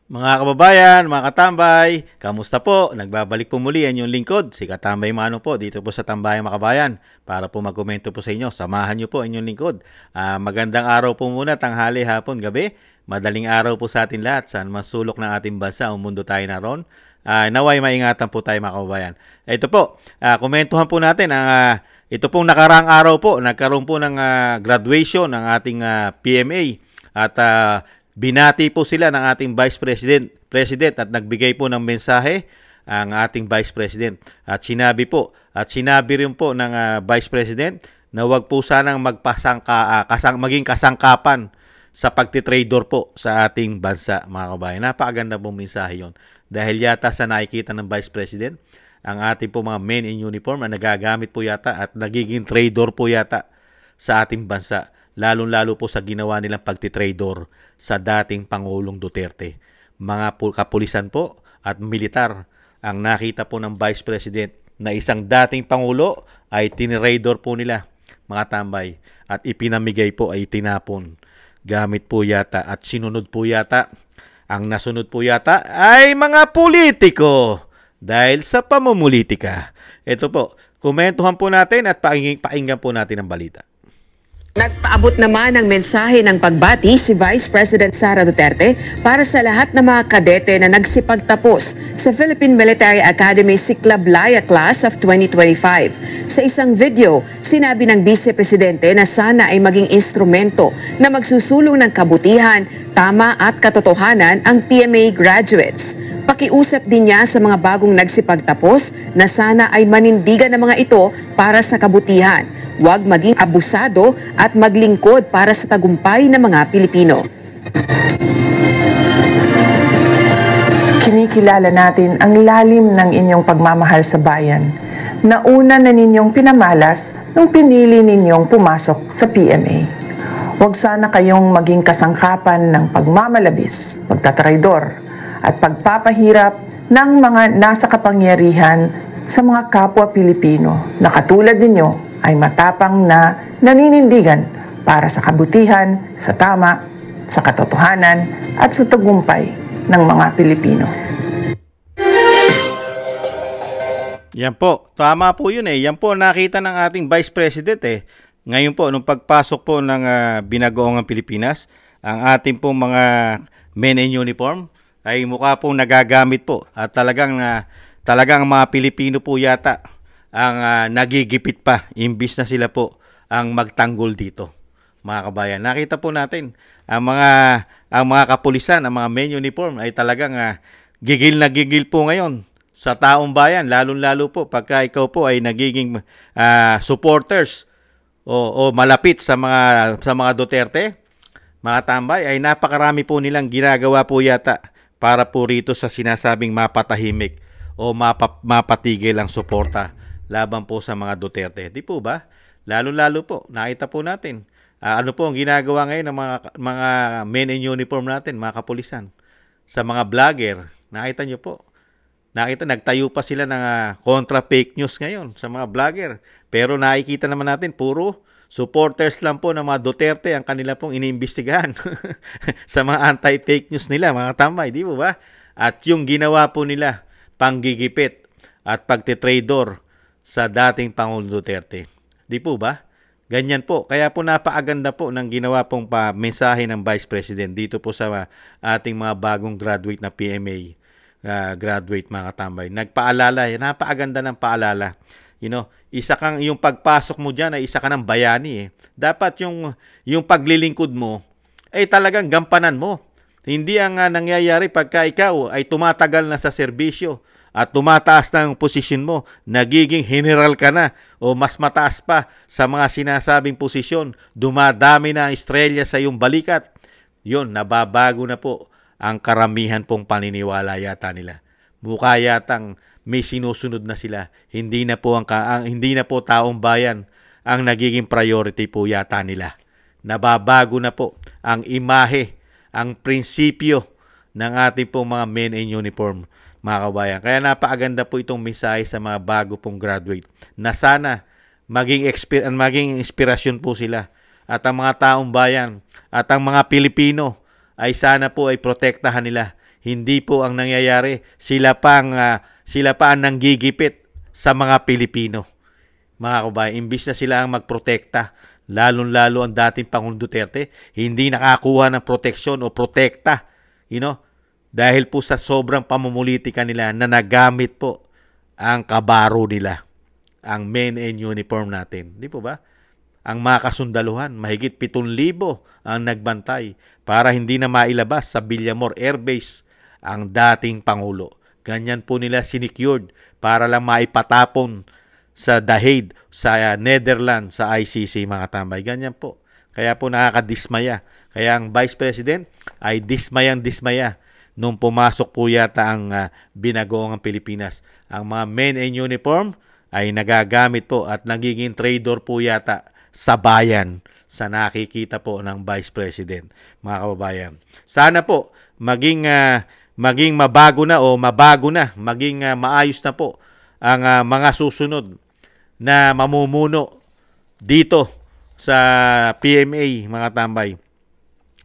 Mga kababayan, mga katambay, kamusta po? Nagbabalik po muli ang inyong lingkod, si Katambay Mano po, dito po sa Tambayang Makabayan, para po magkomento po sa inyo. Samahan niyo po ang inyong lingkod. Magandang araw po muna, tanghali, hapon, gabi. Madaling araw po sa atin lahat, saan masulok ng ating bansa o mundo tayo naroon. Naway maingatan po tayo mga kababayan. Ito po, komentuhan po natin ito pong nakaraang araw po, nagkaroon po ng graduation ng ating PMA at binati po sila ng ating Vice President at nagbigay po ng mensahe ang ating Vice President. At sinabi rin po ng Vice President na wag po sanang maging kasangkapan sa pagtitrador po sa ating bansa, mga kabayan. Napakaganda pong mensahe yon. Dahil yata sa nakikita ng Vice President, ang ating po mga men in uniform na nagagamit po yata at nagiging trader po yata sa ating bansa. Lalong-lalo po sa ginawa nilang pagtitrador sa dating Pangulong Duterte. Mga kapulisan po at militar ang nakita po ng Vice President na isang dating Pangulo ay tinrador po nila, mga tambay, at ipinamigay po ay tinapon. Gamit po yata at sinunod po yata. Ang nasunod po yata ay mga politiko dahil sa pamumulitika. Ito po, komentuhan po natin at pakinggan po natin ang balita. Nagpaabot naman ng mensahe ng pagbati si Vice President Sara Duterte para sa lahat ng mga kadete na nagsipagtapos sa Philippine Military Academy Siklablaya Class of 2025. Sa isang video, sinabi ng Vice Presidente na sana ay maging instrumento na magsusulong ng kabutihan, tama at katotohanan ang PMA graduates. Pakiusap din niya sa mga bagong nagsipagtapos na sana ay manindigan ng mga ito para sa kabutihan. Huwag maging abusado at maglingkod para sa tagumpay ng mga Pilipino. Kinikilala natin ang lalim ng inyong pagmamahal sa bayan na una na ninyong pinamalas nung pinili ninyong pumasok sa PMA. Huwag sana kayong maging kasangkapan ng pagmamalabis, pagtatraidor, at pagpapahirap ng mga nasa kapangyarihan sa mga kapwa Pilipino na katulad ninyo ay matapang na naninindigan para sa kabutihan, sa tama, sa katotohanan at sa tagumpay ng mga Pilipino. Yan po, tama po yun eh. Yan po nakita ng ating Vice President eh. Ngayon po, nung pagpasok po ng binagoongang Pilipinas, ang ating pong mga men in uniform ay mukha pong nagagamit po. At talagang mga Pilipino po yata ang nagigipit pa, imbis na sila po ang magtanggol dito, mga kabayan. Nakita po natin ang mga kapulisan, ang mga men uniform ay talagang gigil na gigil po ngayon sa taong bayan, lalong-lalo po pagka ikaw po ay nagiging supporters o malapit sa mga Duterte, mga tambay, ay napakarami po nilang ginagawa po yata para po rito sa sinasabing mapatahimik o mapatigil ang suporta laban po sa mga Duterte. Di po ba? Lalo-lalo po, nakita po natin. Ano po ang ginagawa ngayon ng mga men in uniform natin, mga kapulisan? Sa mga vlogger, nakita nyo po. Nagtayo pa sila ng kontra fake news ngayon sa mga vlogger. Pero nakikita naman natin, puro supporters lang po ng mga Duterte ang kanila pong iniimbestigahan sa mga anti-fake news nila, mga tambay. Di po ba? At yung ginawa po nila, panggigipit at pagtitrador sa dating Pangulong Duterte. Di po ba? Ganyan po. Kaya po napaaganda po ng ginawa pong mensahe ng Vice President dito po sa ating mga bagong graduate na PMA graduate, mga katambay. Nagpaalala. Napaaganda ng paalala. Yung pagpasok mo dyan ay isa ka ng bayani eh. Dapat yung paglilingkod mo ay talagang gampanan mo. Hindi ang nangyayari pagka ikaw ay tumatagal na sa serbisyo at tumataas na ang posisyon mo, nagiging general ka na o mas mataas pa sa mga sinasabing posisyon, dumadami na ang estrelya sa iyong balikat. Yun, nababago na po ang karamihan pong paniniwala yata nila. Mukha yatang may sinusunod na sila. Hindi na po taong bayan ang nagiging priority po yata nila. Nababago na po ang imahe, ang prinsipyo ng ating pong mga men in uniform, mga kabayan. Kaya napakaganda po itong mensahe sa mga bago pong graduate na sana maging inspirasyon po sila at ang mga taong bayan at ang mga Pilipino ay sana po ay protektahan nila. Hindi po ang nangyayari. Sila pa ang nanggigipit sa mga Pilipino. Mga kabayan, imbis na sila ang magprotekta, lalong-lalo ang dating Pangulong Duterte, hindi nakakuha ng proteksyon o protekta, dahil po sa sobrang pamumulitika nila na nagamit po ang kabaro nila, ang men in uniform natin. Di po ba? Ang mga kasundaluhan, mahigit 7,000 ang nagbantay para hindi na mailabas sa Villamor Air Base ang dating Pangulo. Ganyan po nila sinecured para lang maipatapon sa The Hague, sa Netherlands, sa ICC, mga tambay. Ganyan po. Kaya po nakakadismaya. Kaya ang Vice President ay dismayang-dismaya nung pumasok po yata ang binagoong Pilipinas. Ang mga men in uniform ay nagagamit po at nagiging traitor po yata sa bayan sa nakikita po ng Vice President, mga kababayan. Sana po maging mabago na o mabago na, maging maayos na po ang mga susunod na mamumuno dito sa PMA, mga tambay,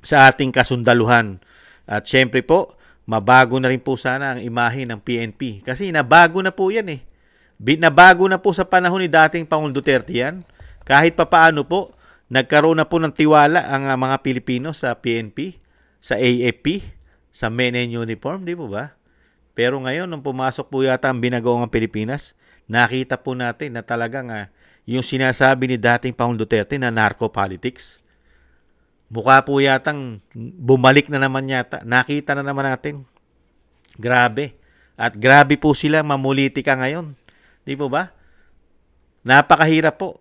sa ating kasundaluhan. At syempre po, mabago na rin po sana ang imahe ng PNP. Kasi nabago na po yan eh. Nabago na po sa panahon ni dating Pangulong Duterte yan. Kahit papaano po, nagkaroon na po ng tiwala ang mga Pilipino sa PNP, sa AFP, sa Men in Uniform, di po ba? Pero ngayon, nung pumasok po yata ang binagoong Pilipinas, nakita po natin na talagang yung sinasabi ni dating Pangulong Duterte na narco-politics, mukha po yatang bumalik na naman yata. Nakita na naman natin. Grabe. At grabe po sila mamulitika ngayon. Di po ba? Napakahirap po.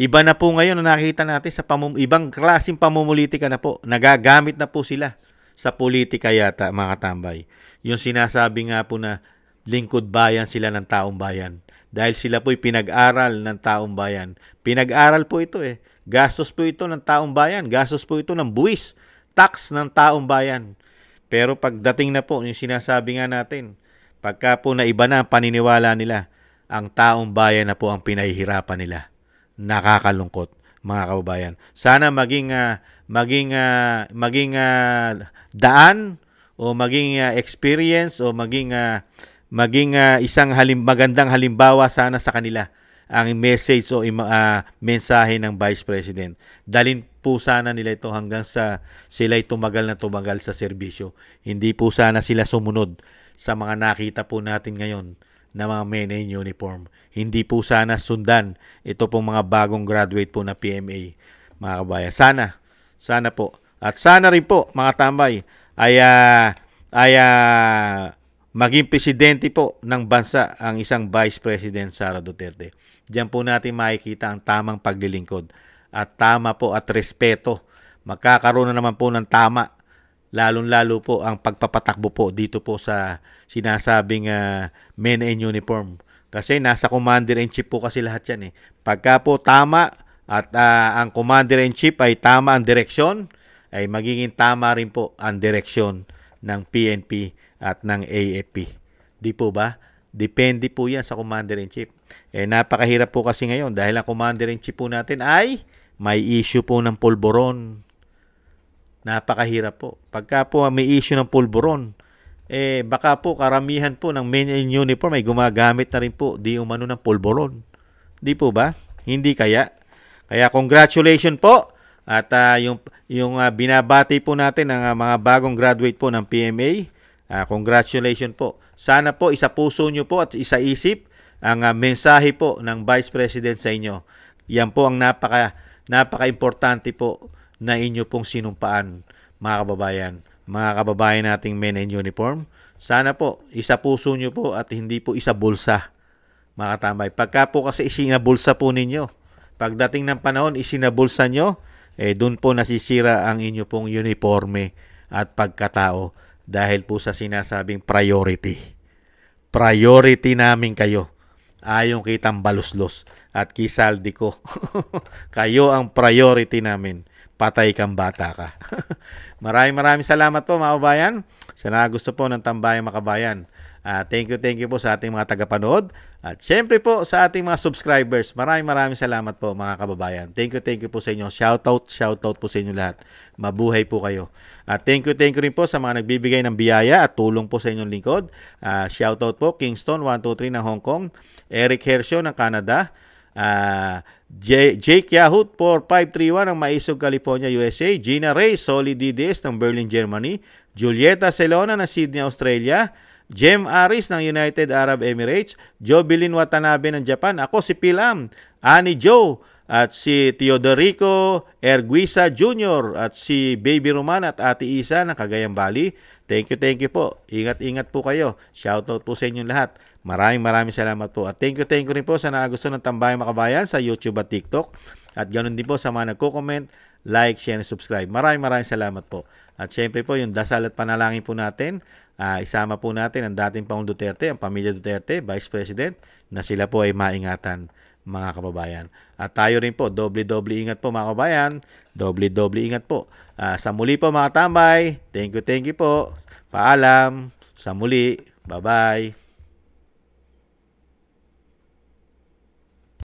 Iba na po ngayon na nakita natin sa ibang klaseng pamumulitika na po. Nagagamit na po sila sa politika yata, mga tambay. Yung sinasabi nga po na lingkod bayan sila ng taong bayan. Dahil sila po'y pinag-aral ng taong bayan. Pinag-aral po ito eh. Gastos po ito ng taong bayan. Gastos po ito ng buwis. Tax ng taong bayan. Pero pagdating na po, yung sinasabi nga natin, pagka po na iba na ang paniniwala nila, ang taong bayan na po ang pinahihirapan nila. Nakakalungkot, mga kababayan. Sana maging daan o maging experience o maging isang magandang halimbawa sana sa kanila ang message o mensahe ng Vice President. Dalhin po sana nila ito hanggang sa sila'y tumagal na tumagal sa serbisyo. Hindi po sana sila sumunod sa mga nakita po natin ngayon na mga men in uniform. Hindi po sana sundan ito pong mga bagong graduate po na PMA, mga kabayan. Sana po. At sana rin po, mga tambay, ay maging presidente po ng bansa ang isang Vice President Sara Duterte. Diyan po natin makikita ang tamang paglilingkod at tama po at respeto. Magkakaroon na naman po ng tama, lalong-lalo po ang pagpapatakbo po dito po sa sinasabing men in uniform. Kasi nasa Commander-in-Chief po kasi lahat yan eh. Pagka po tama at ang Commander-in-Chief ay tama ang direksyon, ay magiging tama rin po ang direksyon ng PNP at ng AFP. Di po ba? Depende po yan sa Commander-in-Chief. Napakahirap po kasi ngayon dahil ang Commander-in-Chief po natin ay may issue po ng pulburon. Napakahirap po. Pagka po may issue ng pulburon, baka po karamihan po ng men in uniform ay gumagamit na rin po di umano ng pulburon. Di po ba? Hindi kaya. Kaya congratulations po. At yung binabati po natin ng mga bagong graduate po ng PMA, congratulations po. Sana po isa puso nyo po at isa isip ang mensahe po ng Vice President sa inyo. Yan po ang napaka-importante po na inyo pong sinumpaan, mga kababayan. Mga kababayan nating men in uniform, sana po isa puso nyo po at hindi po isa bulsa, mga katambay. Pagka po kasi isinabulsa po ninyo, pagdating ng panahon isinabulsa nyo, doon po nasisira ang inyo pong uniforme at pagkatao dahil po sa sinasabing priority. Priority namin kayo. Ayong kitang baluslos at kisaldi ko. Kayo ang priority namin. patay kang bata ka. Maraming salamat po mga kababayan. Sa gusto po ng Tambayang Makabayan. Thank you po sa ating mga tagapanood. At syempre po sa ating mga subscribers. Maraming salamat po mga kababayan. Thank you po sa inyo. Shoutout po sa inyo lahat. Mabuhay po kayo. At thank you rin po sa mga nagbibigay ng biyaya at tulong po sa inyong lingkod. Shoutout po Kingston 123 ng Hong Kong, Eric Hercio ng Canada, Jake Yahut 4531 ng Maisog, California, USA, Gina Reyes, Solid DDS ng Berlin, Germany, Julieta Celona ng Sydney, Australia, Jem Aris ng United Arab Emirates, Jobilin Watanabe ng Japan, ako si Pilam, Annie Joe, at si Teodorico Erguisa Jr. at si Baby Roman at Ate Isa ng Cagayan Valley. Thank you po. Ingat po kayo. Shoutout po sa inyong lahat. Maraming salamat po. At thank you rin po sa nagusto ng Tambayang Makabayan sa YouTube at TikTok. At ganoon din po sa mga nagko-comment, like, share, and subscribe. Maraming salamat po. At syempre po yung dasal at panalangin po natin, isama po natin ang dating Pangulong Duterte, ang pamilya Duterte, Vice President, na sila po ay maingatan mga kababayan. At tayo rin po, doble ingat po mga kababayan, doble ingat po. Sa muli po mga tambay, thank you po. Paalam, sa muli, bye-bye.